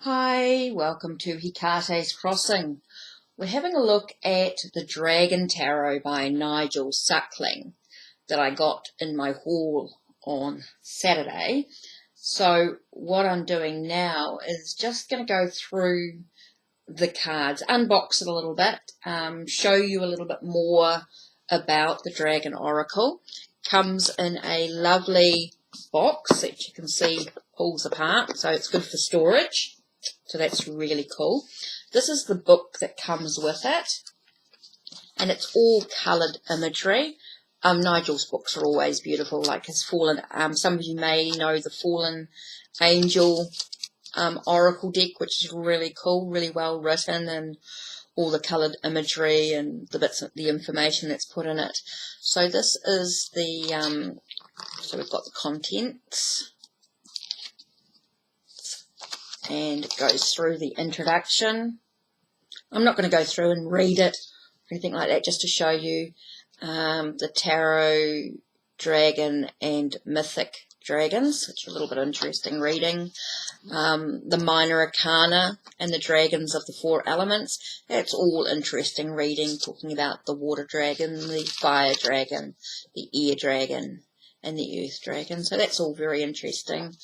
Hi, welcome to Hikate's Crossing. We're having a look at the Dragon Tarot by Nigel Suckling that I got in my haul on Saturday. So what I'm doing now is just going to go through the cards, unbox it a little bit, show you a little bit more about the Dragon Oracle. Comes in a lovely box that you can see pulls apart, so it's good for storage. So that's really cool. This is the book that comes with it, and it's all coloured imagery. Nigel's books are always beautiful, like his Fallen. Some of you may know the Fallen Angel Oracle deck, which is really cool, really well written, and all the coloured imagery and the bits of the information that's put in it. So this is the so we've got the contents. And it goes through the introduction. I'm not going to go through and read it or anything like that, just to show you the tarot, dragon, and mythic dragons, which are a little bit interesting reading. The minor arcana and the dragons of the four elements. That's all interesting reading, talking about the water dragon, the fire dragon, the air dragon, and the earth dragon. So that's all very interesting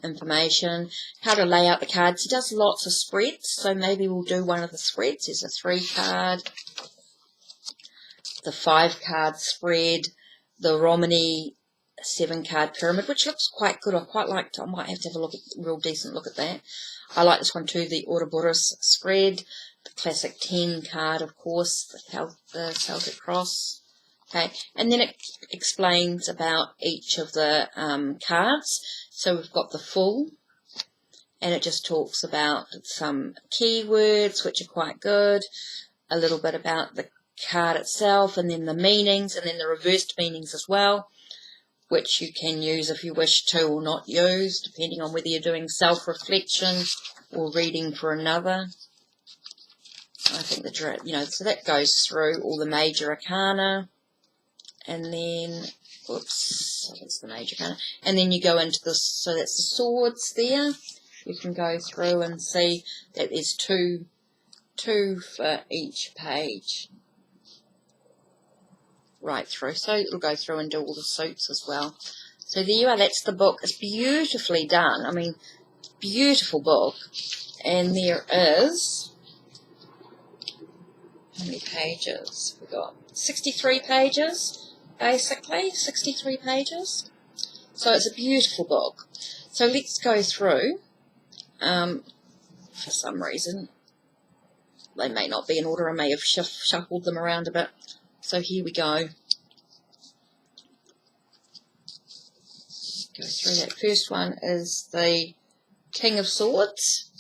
information. How to lay out the cards. He does lots of spreads, so maybe we'll do one of the spreads. There's a 3-card, the 5-card spread, the Romani 7-card pyramid, which looks quite good. I quite liked it. I might have to have a real decent look at that. I like this one too, the Ouroboros spread, the classic 10-card, of course, the Celtic Cross. Okay, and then it explains about each of the cards. So we've got the full, and it just talks about some keywords, which are quite good, a little bit about the card itself, and then the meanings, and then the reversed meanings as well, which you can use if you wish to or not use, depending on whether you're doing self-reflection or reading for another. I think so that goes through all the major arcana. And then, oops, that's the major arcana. And then you go into this, so that's the swords there. You can go through and see that there's two for each page. Right through. So it'll go through and do all the suits as well. So there you are, that's the book. It's beautifully done. I mean, beautiful book. And there is, how many pages? We've got 63 pages. Basically, 63 pages. So it's a beautiful book. So let's go through. For some reason, they may not be in order. I may have shuffled them around a bit. So here we go. Go through that. First one is the King of Swords,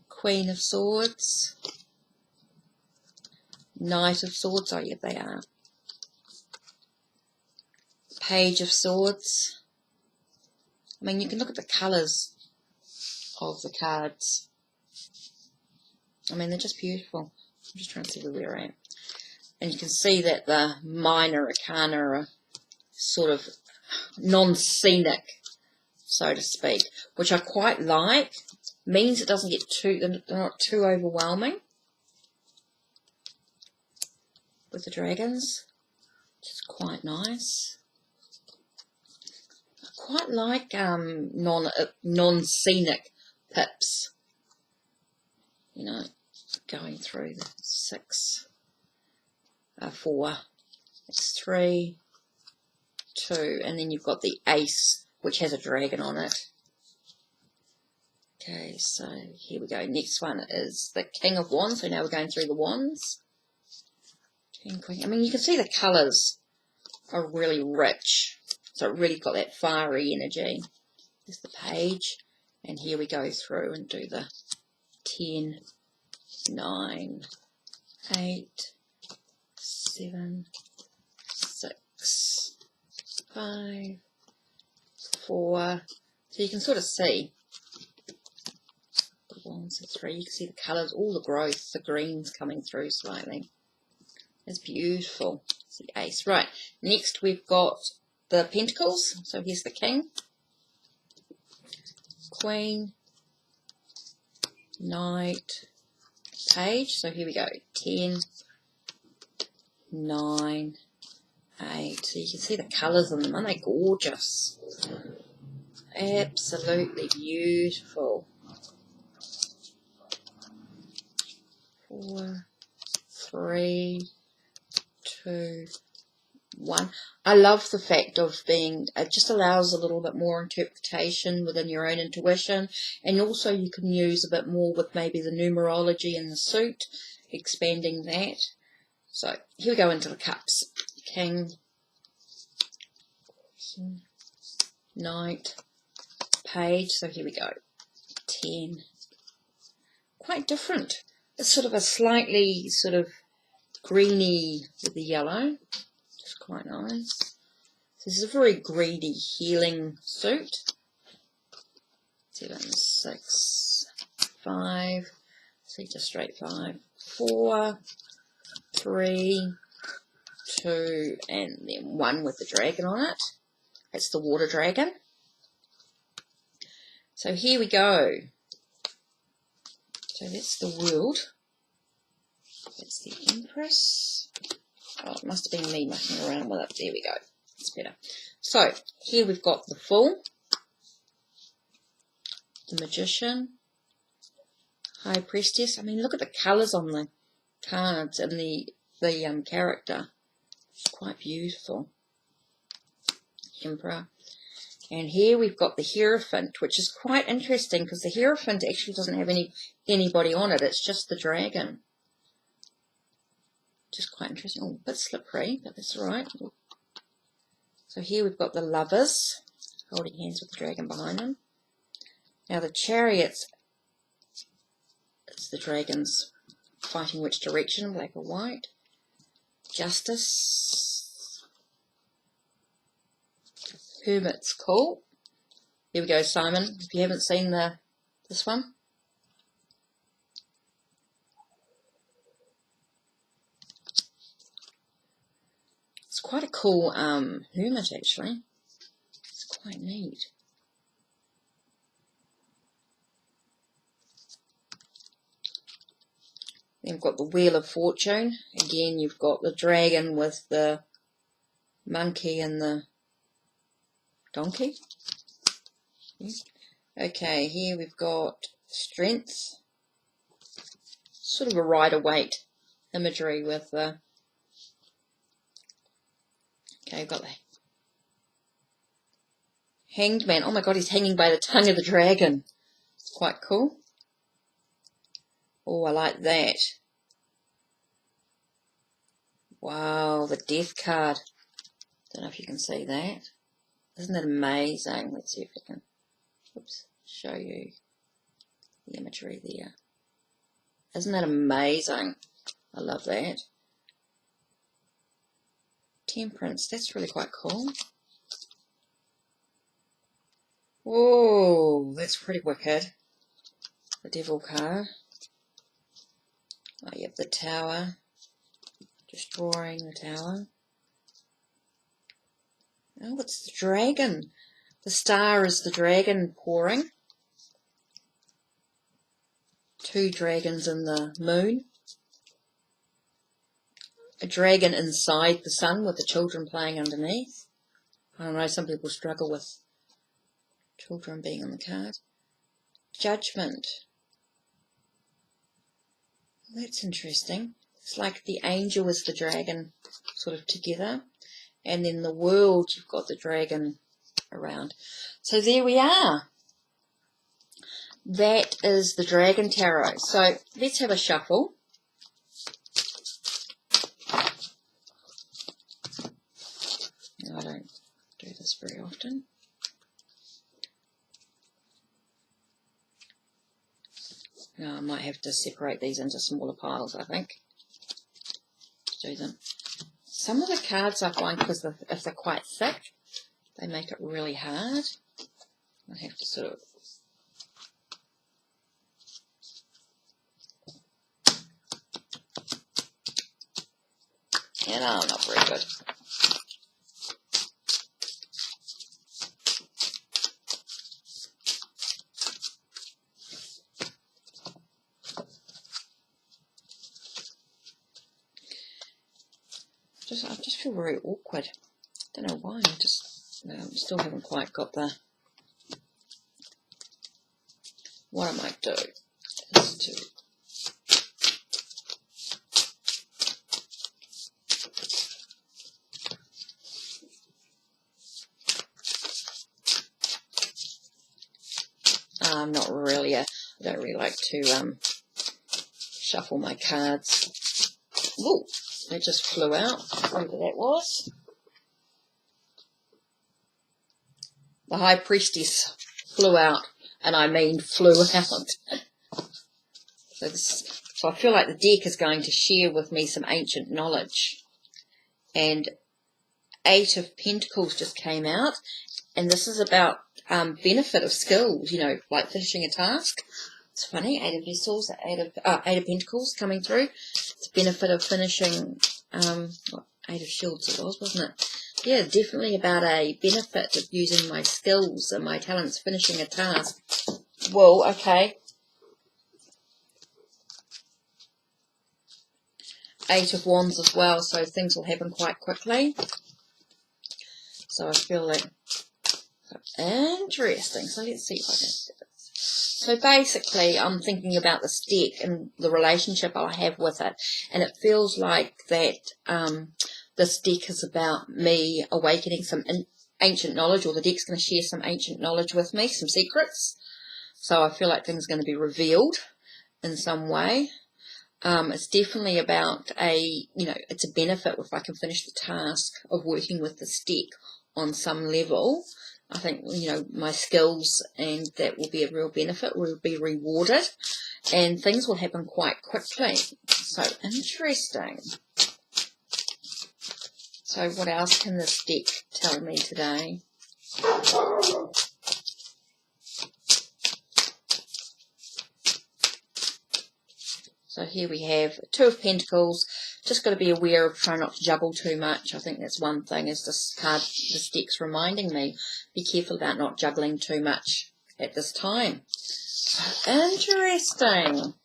Queen of Swords, Knight of Swords, oh yeah, they are. Page of Swords. I mean, you can look at the colours of the cards. I mean, they're just beautiful. I'm just trying to see where we're at. And you can see that the minor arcana are sort of non-scenic, so to speak, which I quite like. Means it doesn't get they're not too overwhelming with the dragons, which is quite nice. I quite like non-scenic pips, you know, going through the 6, 4, it's 3, 2, and then you've got the ace, which has a dragon on it. Okay, so here we go. Next one is the King of Wands, so now we're going through the wands. Queen. I mean, you can see the colours are really rich, so it really got that fiery energy. There's the page, and here we go through and do the 10, 9, 8, 7, 6, 5, 4. So you can sort of see the wands are 3. You can see the colours, all the growth, the greens coming through slightly. It's beautiful. It's the ace. Right, next we've got the pentacles. So here's the king. Queen, Knight, Page. So here we go, 10, 9, 8. So you can see the colours in them. Aren't they gorgeous? Absolutely beautiful. 4, 3, 2, 1. I love the fact of being, it just allows a little bit more interpretation within your own intuition, and also you can use a bit more with maybe the numerology in the suit, expanding that. So here we go into the cups. King, Knight, Page. So here we go, 10. Quite different. It's sort of a slightly sort of greeny with the yellow. It's quite nice. This is a very greedy healing suit. 7, 6, 5. See, just straight 5, 4, 3, 2, and then 1 with the dragon on it. That's the water dragon. So here we go. So that's the world. That's the Empress. Oh, it must have been me mucking around with it. There we go. It's better. So here we've got the Fool, the Magician, High Priestess. I mean, look at the colours on the cards and the character. It's quite beautiful. Emperor. And here we've got the Hierophant, which is quite interesting because the Hierophant actually doesn't have anybody on it. It's just the dragon. Just quite interesting. Oh, a bit slippery, but that's all right. So here we've got the Lovers holding hands with the dragon behind them. Now the Chariots, it's the dragons fighting which direction, black or white. Justice. Hermit's cool. Here we go, Simon. If you haven't seen this one. It's quite a cool hermit, actually. It's quite neat. Then we've got the Wheel of Fortune. Again, you've got the dragon with the monkey and the donkey. Okay, here we've got Strength. Sort of a Rider-Waite imagery with the... Okay, we've got the Hanged Man. Oh my god, he's hanging by the tongue of the dragon. It's quite cool. Oh, I like that. Wow, the Death card. Don't know if you can see that. Isn't that amazing? Let's see if I can show you the imagery there. Isn't that amazing? I love that. Temperance, that's really quite cool. Whoa, that's pretty wicked. The Devil card. Oh, yep, the Tower. Destroying the Tower. Oh, it's the dragon. The star is the dragon pouring. 2 dragons in the moon. A dragon inside the sun with the children playing underneath. I don't know, some people struggle with children being on the card. Judgment. That's interesting. It's like the angel is the dragon sort of together. And then the world, you've got the dragon around. So there we are. That is the Dragon Tarot. So let's have a shuffle. I don't do this very often. Now I might have to separate these into smaller piles, I think, to do them. Some of the cards I find, because if they're quite thick, they make it really hard. I have to sort of... Yeah, no, not very good. I just feel very awkward. Don't know why. I still haven't quite got the. What I might do is to. I'm not really I don't really like to shuffle my cards. Ooh, they just flew out. Whatever that was. The High Priestess flew out, and I mean flew out. So I feel like the deck is going to share with me some ancient knowledge. And 8 of Pentacles just came out, and this is about benefit of skills, you know, like finishing a task. It's funny, 8 of Vessels, 8 of Pentacles coming through. It's benefit of finishing, 8 of Shields it was, wasn't it? Yeah, definitely about a benefit of using my skills and my talents finishing a task. Well, okay. 8 of Wands as well, so things will happen quite quickly. So I feel like interesting. So let's see if I can do this. So basically, I'm thinking about this deck and the relationship I'll have with it, and it feels like that this deck is about me awakening some ancient knowledge, or the deck's going to share some ancient knowledge with me, some secrets. So I feel like things are going to be revealed in some way. It's definitely about it's a benefit if I can finish the task of working with this deck on some level. I think, my skills, and that will be a real benefit, will be rewarded, and things will happen quite quickly. So interesting. So what else can this deck tell me today? So here we have 2 of Pentacles. Just got to be aware of trying not to juggle too much. I think that's one thing, is this deck's reminding me. Be careful about not juggling too much at this time. Interesting.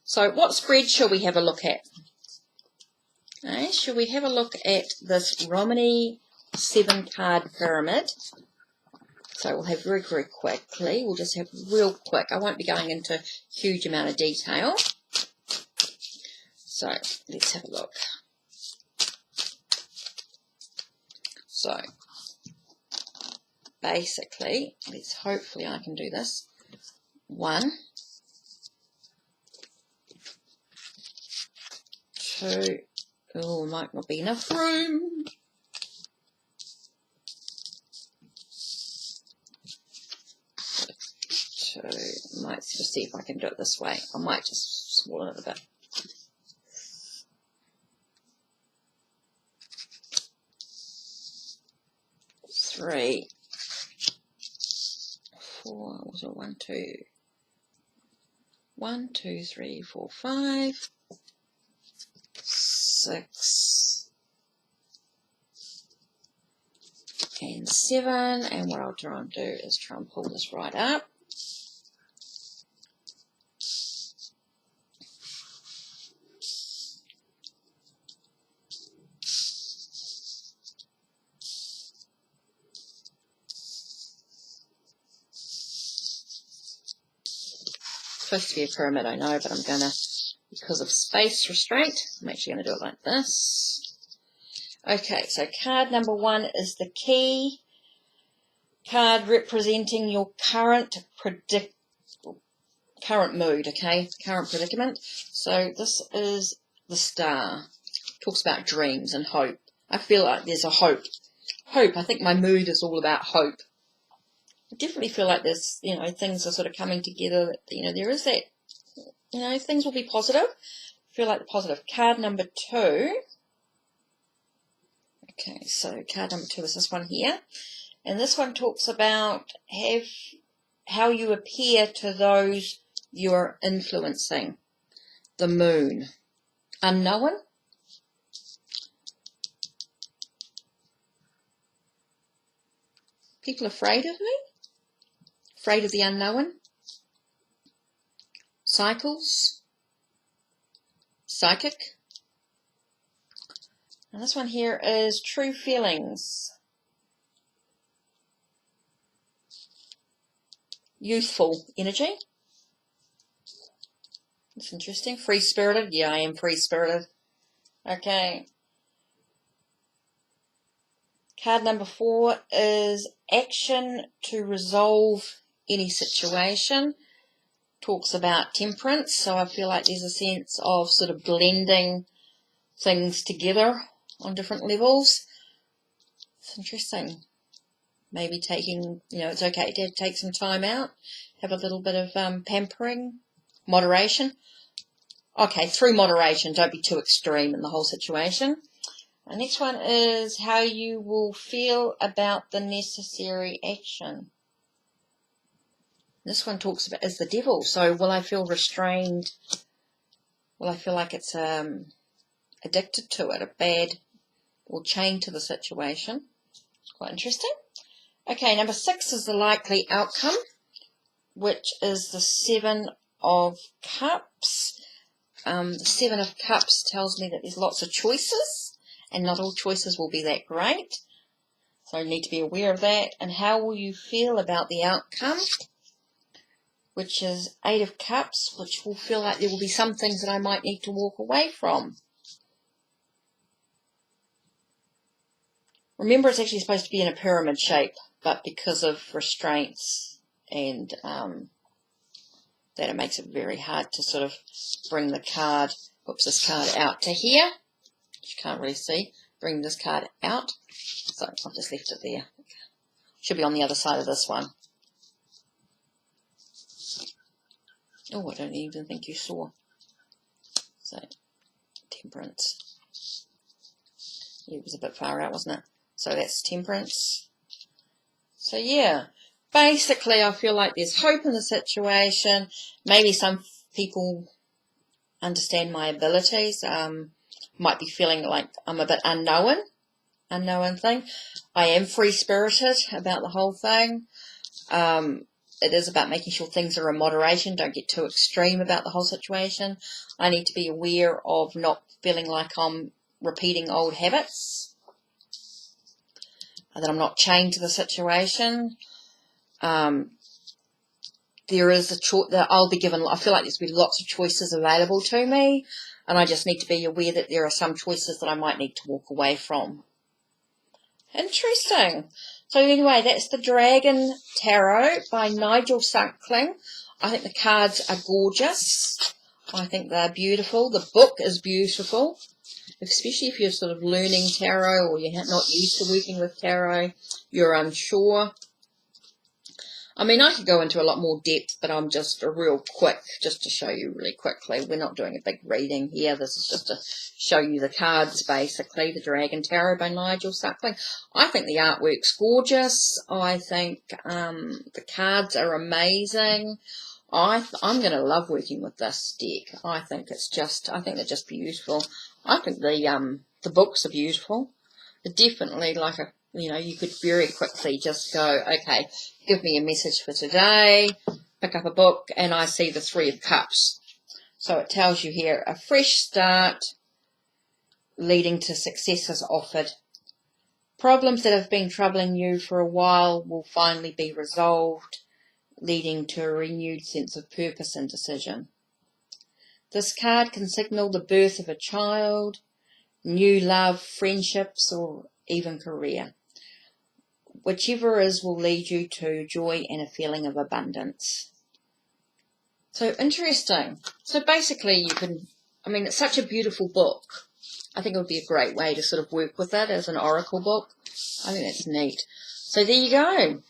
So what spread shall we have a look at? Okay, shall we have a look at this Romany 7-card pyramid? So we'll have very, very quickly. We'll just have real quick. I won't be going into a huge amount of detail. So let's have a look. So basically, hopefully I can do this. 1, 2. Oh, might not be enough room. 2. Might just see if I can do it this way. I might just swallow it a bit. 3, 4, was it 1, 2, 1, 2, 3, 4, 5, 6, and 7, and what I'll try and do is try and pull this right up. Supposed to be a pyramid, I know, but I'm going to, because of space restraint, I'm actually going to do it like this. Okay, so card number 1 is the key card, representing your current mood, okay, current predicament. So this is the Star. Talks about dreams and hope. I feel like there's a hope. I think my mood is all about hope. I definitely feel like there's, things are sort of coming together. There is that, things will be positive. I feel like the positive. Card number 2. Okay, so card number 2 is this one here. And this one talks about how you appear to those you're influencing. The Moon. Unknown. People afraid of me? Afraid of the unknown? Cycles? Psychic? And this one here is True Feelings. Youthful energy. It's interesting. Free-spirited. Yeah, I am free-spirited. Okay. Card number 4 is Action to Resolve Any Situation. Talks about temperance, so I feel like there's a sense of sort of blending things together on different levels. It's interesting. Maybe taking, it's okay to take some time out, have a little bit of pampering, moderation. Okay, through moderation, don't be too extreme in the whole situation. The next one is how you will feel about the necessary action. This one talks about is the devil. So will I feel restrained? Will I feel like it's addicted to it, a bad or chained to the situation? Quite interesting. Okay, number 6 is the likely outcome, which is the 7 of Cups. The 7 of Cups tells me that there's lots of choices, and not all choices will be that great. So you need to be aware of that. And how will you feel about the outcome, which is 8 of Cups, which will feel like there will be some things that I might need to walk away from. Remember, it's actually supposed to be in a pyramid shape, but because of restraints and that, it makes it very hard to sort of bring the card, this card out to here. You can't really see. Bring this card out. So I've just left it there. Should be on the other side of this one. Oh, I don't even think you saw. So, temperance. It was a bit far out, wasn't it? So that's temperance. So yeah, basically I feel like there's hope in the situation. Maybe some people understand my abilities. Might be feeling like I'm a bit unknown thing. I am free-spirited about the whole thing. It is about making sure things are in moderation. Don't get too extreme about the whole situation. I need to be aware of not feeling like I'm repeating old habits, that I'm not chained to the situation. There is a choice that I'll be given. I feel like there's been lots of choices available to me, and I just need to be aware that there are some choices that I might need to walk away from. Interesting. So anyway, that's the Dragon Tarot by Nigel Suckling. I think the cards are gorgeous. I think they're beautiful. The book is beautiful, especially if you're sort of learning tarot or you're not used to working with tarot, you're unsure. I mean, I could go into a lot more depth, but I'm just real quick, just to show you really quickly. We're not doing a big reading here. This is just to show you the cards, basically. The Dragon Tarot by Nigel Suckling. I think the artwork's gorgeous. I think the cards are amazing. I'm going to love working with this deck. I think they're just beautiful. I think the books are beautiful. They're definitely like you could very quickly just go, okay, give me a message for today, pick up a book, and I see the 3 of Cups. So it tells you here, a fresh start leading to successes offered. Problems that have been troubling you for a while will finally be resolved, leading to a renewed sense of purpose and decision. This card can signal the birth of a child, new love, friendships, or even career. Whichever is will lead you to joy and a feeling of abundance. So interesting. So basically it's such a beautiful book. I think it would be a great way to sort of work with it as an oracle book. I think that's neat. So there you go.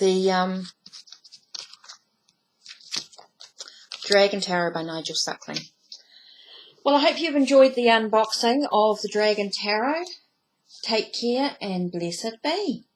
The Dragon Tarot by Nigel Suckling. Well, I hope you've enjoyed the unboxing of the Dragon Tarot. Take care and blessed be.